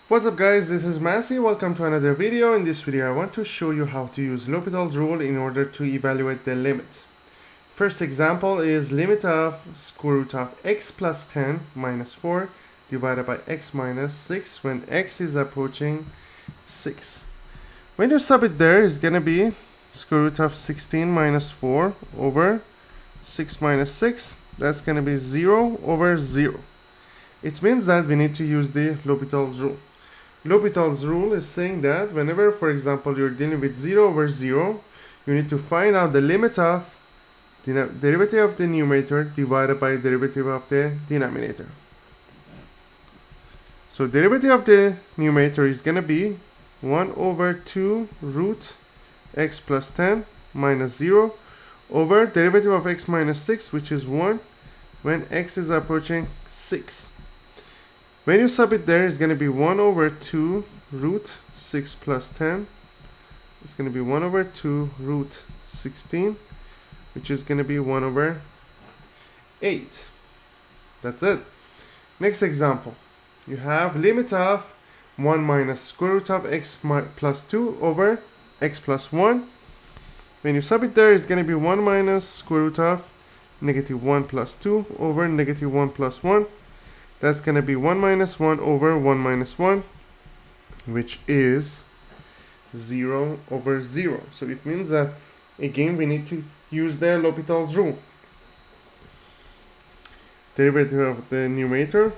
What's up guys, this is Massey. Welcome to another video. In this video I want to show you how to use L'Hopital's rule in order to evaluate the limit. First example is limit of square root of x plus 10 minus 4 divided by x minus 6 when x is approaching 6. When you sub it there, it's going to be square root of 16 minus 4 over 6 minus 6. That's going to be 0 over 0. It means that we need to use the L'Hopital's rule. L'Hopital's rule is saying that whenever, for example, you're dealing with 0 over 0, you need to find out the limit of the derivative of the numerator divided by derivative of the denominator. So derivative of the numerator is going to be 1 over 2 root x plus 10 minus 0 over derivative of x minus 6, which is 1 when x is approaching 6. When you sub it there, it's going to be 1 over 2 root 6 plus 10. It's going to be 1 over 2 root 16, which is going to be 1 over 8. That's it. Next example. You have limit of 1 minus square root of x plus 2 over x plus 1. When you sub it there, it's going to be 1 minus square root of negative 1 plus 2 over negative 1 plus 1. That's going to be 1 minus 1 over 1 minus 1, which is 0 over 0. So it means that, again, we need to use the L'Hopital's rule. Derivative of the numerator.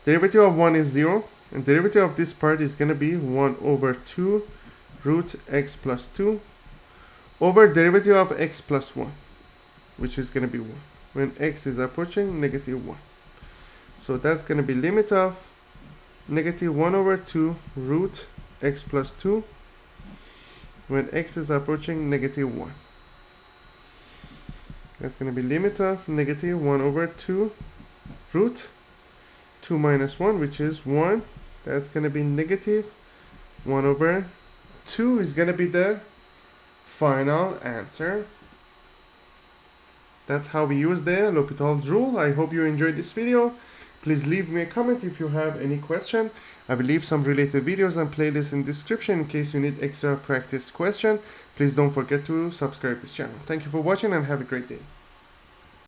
Derivative of 1 is 0. And derivative of this part is going to be 1 over 2 root x plus 2 over derivative of x plus 1, which is going to be 1 when x is approaching negative 1. So that's going to be limit of negative 1 over 2 root x plus 2 when x is approaching negative 1. That's going to be limit of negative 1 over 2 root 2 minus 1, which is 1. That's going to be negative 1 over 2 is going to be the final answer. That's how we use the L'Hopital's rule. I hope you enjoyed this video. Please leave me a comment if you have any question. I will leave some related videos and playlists in the description in case you need extra practice question. Please don't forget to subscribe to this channel. Thank you for watching and have a great day.